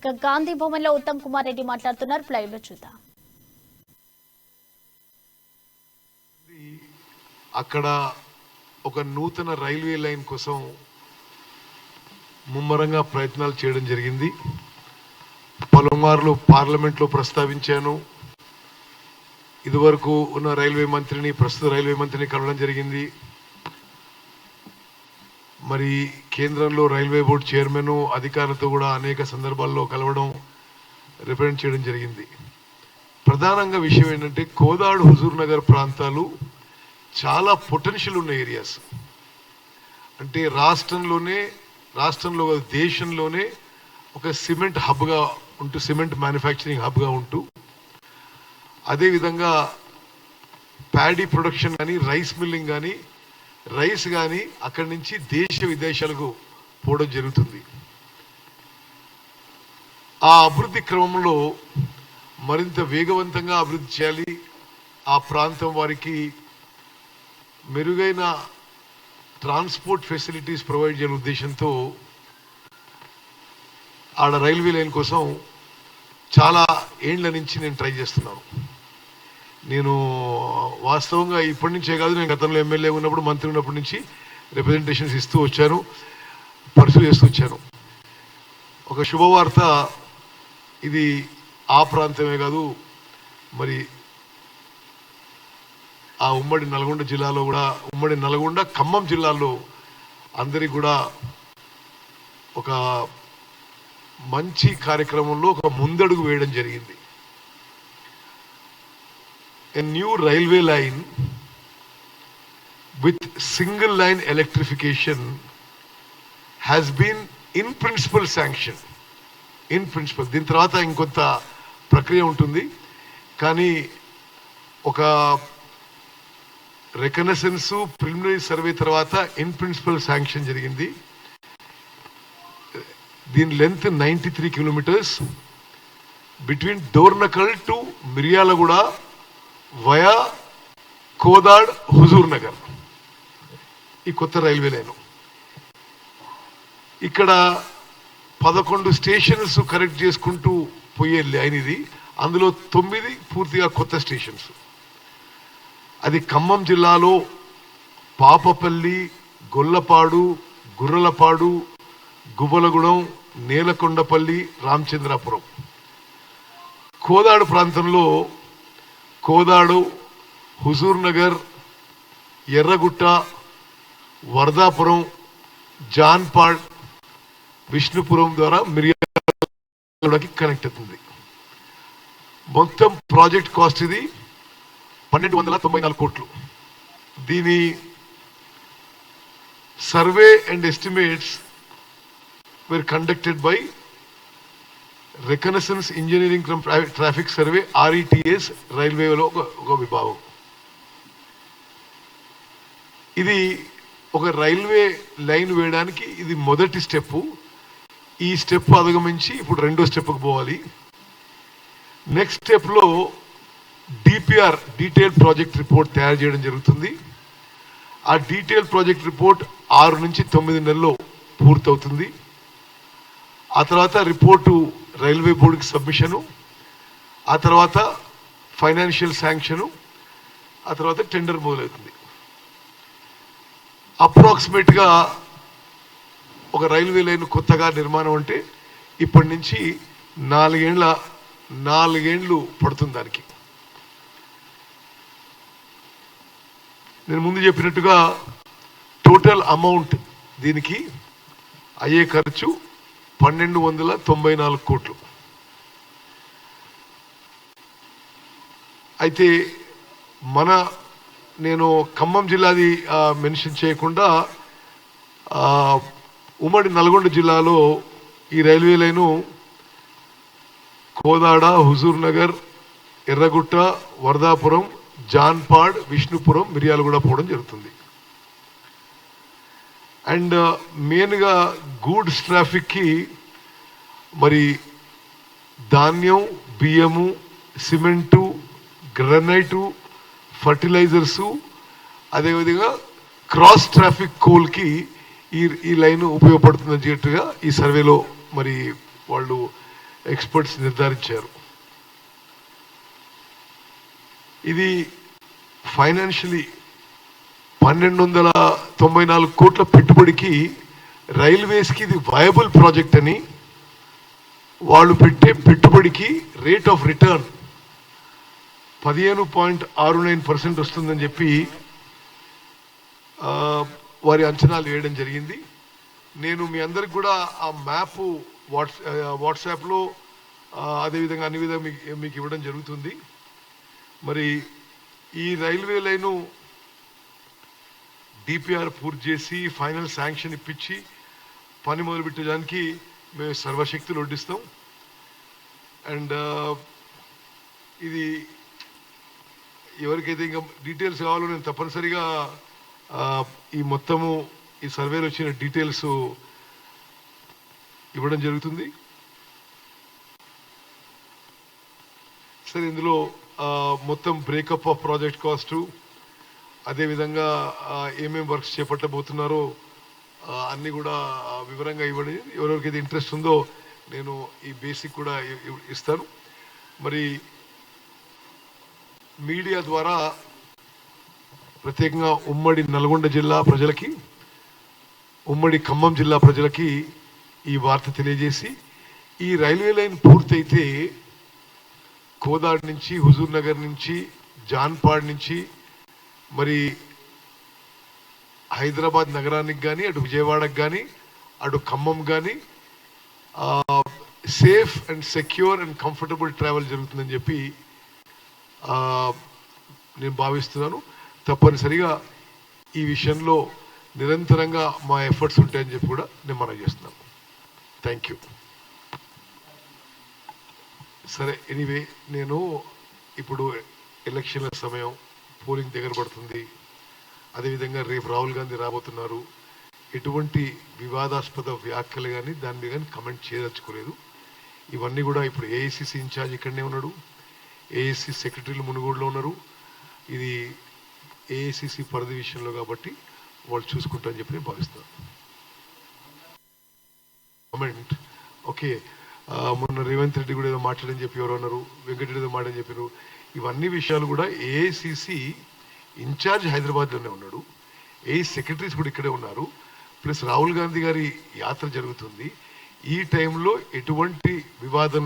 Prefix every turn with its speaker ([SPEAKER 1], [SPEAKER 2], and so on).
[SPEAKER 1] ఇక గాంధీ భవన్ లో ఉత్తమ్ కుమార్ రెడ్డి మాట్లాడుతున్నారు. లైవ్ లో చూద్దాం.
[SPEAKER 2] అక్కడ ఒక నూతన రైల్వే లైన్ కోసం ముమ్మరంగా ప్రయత్నాలు చేయడం జరిగింది. పలుమార్లు పార్లమెంట్లో ప్రస్తావించాను. ఇదివరకు ఉన్న రైల్వే మంత్రిని, ప్రస్తుత రైల్వే మంత్రిని కలవడం జరిగింది. మరి కేంద్రంలో రైల్వే బోర్డు చైర్మన్ అధికారులతో కూడా అనేక సందర్భాల్లో కలవడం, రిప్రజెంట్ చేయడం జరిగింది. ప్రధానంగా విషయం ఏంటంటే కోదాడ్, హుజూర్ నగర్ ప్రాంతాలు చాలా పొటెన్షియల్ ఉన్న ఏరియాస్. అంటే రాష్ట్రంలో దేశంలోనే ఒక సిమెంట్ హబ్గా ఉంటూ, సిమెంట్ మ్యానుఫ్యాక్చరింగ్ హబ్గా ఉంటూ, అదేవిధంగా ప్యాడీ ప్రొడక్షన్ కానీ, రైస్ మిల్లింగ్ కానీ, రైస్ కానీ అక్కడి నుంచి దేశ విదేశాలకు పోవడం జరుగుతుంది. ఆ అభివృద్ధి క్రమంలో మరింత వేగవంతంగా అభివృద్ధి చేయాలి, ఆ ప్రాంతం వారికి మెరుగైన ట్రాన్స్పోర్ట్ ఫెసిలిటీస్ ప్రొవైడ్ చేయాలనే ఉద్దేశంతో ఆడ రైల్వే లైన్ కోసం చాలా ఏండ్ల నుంచి నేను ట్రై చేస్తున్నాను. నేను వాస్తవంగా ఇప్పటి నుంచే కాదు, నేను గతంలో ఎమ్మెల్యే ఉన్నప్పుడు, మంత్రి ఉన్నప్పటి నుంచి రిప్రజెంటేషన్స్ ఇస్తూ వచ్చాను, పర్సూ చేస్తూ వచ్చాను. ఒక శుభవార్త, ఇది ఆ ప్రాంతమే కాదు, మరి ఆ ఉమ్మడి నల్గొండ జిల్లాలో కూడా, ఉమ్మడి నల్గొండ ఖమ్మం జిల్లాలో అందరికీ కూడా ఒక మంచి కార్యక్రమంలో ఒక ముందడుగు వేయడం జరిగింది. A new railway line with single line electrification has been in principle sanctioned. In principle. దీని తర్వాత ఇంకొంత ప్రక్రియ ఉంటుంది, కానీ ఒక రికనెసెన్స్ ప్రిలిమినరీ సర్వే తర్వాత ఇన్ ప్రిన్సిపల్ శాంక్షన్ జరిగింది. దీని length 93 kilometres between Dornakal to Miryalaguda via Kodad, Huzur Nagar. ఈ కొత్త రైల్వే లైన్ ఇక్కడ 11 స్టేషన్స్ కరెక్ట్ చేసుకుంటూ పోయే లైన్ ఇది. అందులో 9 పూర్తిగా కొత్త స్టేషన్స్. అది ఖమ్మం జిల్లాలో పాపపల్లి, గొల్లపాడు, గుర్రలపాడు, గుబలగూడెం, నేలకొండపల్లి, రామచంద్రాపురం. కోదాడు ప్రాంతంలో కోదాడు, హుజూర్ నగర్, ఎర్రగుట్ట, వర్ధాపురం, జాన్పాడ్, విష్ణుపురం ద్వారా మిర్యాలగూడకి కనెక్ట్ అవుతుంది. మొత్తం ప్రాజెక్ట్ కాస్ట్ ఇది 1294 కోట్లు. దీని survey and estimates were conducted by Reconnaissance Engineering Traffic Survey, RETS, రైల్వేలో ఒక విభాగం. ఇది ఒక రైల్వే లైన్ వేయడానికి ఇది మొదటి స్టెప్. ఈ స్టెప్ అధిగమించి ఇప్పుడు రెండో స్టెప్కి పోవాలి. నెక్స్ట్ స్టెప్లో డిపిఆర్, డీటెయిల్ ప్రాజెక్ట్ రిపోర్ట్ తయారు చేయడం జరుగుతుంది. ఆ డీటెయిల్ ప్రాజెక్ట్ రిపోర్ట్ 6 నుంచి 9 నెలల్లో పూర్తవుతుంది. ఆ తర్వాత రిపోర్టు రైల్వే బోర్డుకి సబ్మిషను, ఆ తర్వాత ఫైనాన్షియల్ శాంక్షను, ఆ తర్వాత టెండర్ మొదలవుతుంది. అప్రాక్సిమేట్గా ఒక రైల్వే లైన్ కొత్తగా నిర్మాణం అంటే ఇప్పటి నుంచి 4 ఏళ్ళు పడుతుంది దానికి. నేను ముందు చెప్పినట్టుగా టోటల్ అమౌంట్ దీనికి అయ్యే ఖర్చు 1294 కోట్లు. అయితే నేను ఖమ్మం జిల్లాది మెన్షన్ చేయకుండా ఉమ్మడి నల్గొండ జిల్లాలో ఈ రైల్వే లైను కోదాడ, హుజూర్ నగర్, ఎర్రగుట్ట, వర్ధాపురం, జాన్పాడ్, విష్ణుపురం, మిర్యాలగూడ పోవడం జరుగుతుంది. అండ్ మెయిన్గా గూడ్స్ ట్రాఫిక్కి మరి ధాన్యం, బియ్యము, సిమెంటు, గ్రనైటు, ఫర్టిలైజర్సు, అదేవిధంగా క్రాస్ ట్రాఫిక్ కోల్కి ఈ లైన్ ఉపయోగపడుతుందని చెప్పినట్టుగా ఈ సర్వేలో మరి వాళ్ళు ఎక్స్పర్ట్స్ నిర్ధారించారు. ఇది ఫైనాన్షియలీ 1294 కోట్ల పెట్టుబడికి రైల్వేస్కి ఇది వయబుల్ ప్రాజెక్ట్ అని, వాళ్ళు పెట్టే పెట్టుబడికి రేట్ ఆఫ్ రిటర్న్ 15.69% వస్తుందని చెప్పి వారి అంచనాలు వేయడం జరిగింది. నేను మీ అందరికి కూడా ఆ మ్యాప్ వాట్సాప్లో అదేవిధంగా అన్ని విధంగా మీకు ఇవ్వడం జరుగుతుంది. మరి ఈ రైల్వే లైను డిపిఆర్ పూర్తి చేసి ఫైనల్ శాంక్షన్ ఇప్పించి పని మొదలుపెట్టడానికి మేము సర్వశక్తులు వడ్డిస్తాం. అండ్ ఇది ఎవరికైతే ఇంకా డీటెయిల్స్ కావాలో నేను తప్పనిసరిగా ఈ మొత్తము ఈ సర్వేలో వచ్చిన డీటెయిల్స్ ఇవ్వడం జరుగుతుంది. సరే, ఇందులో మొత్తం బ్రేకప్ ఆఫ్ ప్రాజెక్ట్ కాస్టు, అదేవిధంగా ఏమేమి వర్క్స్ చేపట్టబోతున్నారో అన్నీ కూడా వివరంగా ఇవ్వండి. ఎవరెవరికైతే ఇంట్రెస్ట్ ఉందో నేను ఈ బేసిక్ కూడా ఇస్తాను. మరి మీడియా ద్వారా ప్రత్యేకంగా ఉమ్మడి నల్గొండ జిల్లా ప్రజలకి, ఉమ్మడి ఖమ్మం జిల్లా ప్రజలకి ఈ వార్త తెలియజేసి, ఈ రైల్వే లైన్ పూర్తయితే కోదాడ్ నుంచి, హుజూర్ నగర్ నుంచి, జాన్పాడ్ నుంచి మరి హైదరాబాద్ నగరానికి కానీ, అటు విజయవాడకు కానీ, అటు ఖమ్మం కానీ safe and secure and comfortable travel జరుగుతుందని చెప్పి నేను భావిస్తున్నాను. తప్పనిసరిగా ఈ విషయంలో నిరంతరంగా మా ఎఫర్ట్స్ ఉంటాయని చెప్పి కూడా నేను మనవి చేస్తున్నాను. Thank you. సరే, ఎనీవే నేను ఇప్పుడు ఎలక్షన్ల సమయం, పోలింగ్ దగ్గర పడుతుంది. అదేవిధంగా రేపు రాహుల్ గాంధీ రాబోతున్నారు. ఎటువంటి వివాదాస్పద వ్యాఖ్యలు కానీ దాని మీద కానీ కమెంట్ చేయదలుచుకోలేదు. ఇవన్నీ కూడా ఇప్పుడు ఏఐసిసి ఇన్ఛార్జ్ ఇక్కడనే ఉన్నాడు, ఏఐసిసి సెక్రటరీలు మునుగోడులో ఉన్నారు. ఇది ఏఐసిసి పరిధి విషయంలో కాబట్టి వాళ్ళు చూసుకుంటారని చెప్పి నేను భావిస్తాను. Comment okay. మొన్న రేవంత్ రెడ్డి కూడా ఏదో మాట్లాడని చెప్పి ఎవరు అన్నారు, వెంకటరెడ్డి ఏదో మాట్లాడని చెప్పారు. ఇవన్నీ విషయాలు కూడా ఏఐసిసి ఇన్ఛార్జ్ హైదరాబాద్లోనే ఉన్నాడు, ఏఐ సెక్రటరీస్ కూడా ఇక్కడే ఉన్నారు. ప్లస్ రాహుల్ గాంధీ గారి యాత్ర జరుగుతుంది. ఈ టైంలో ఎటువంటి వివాదం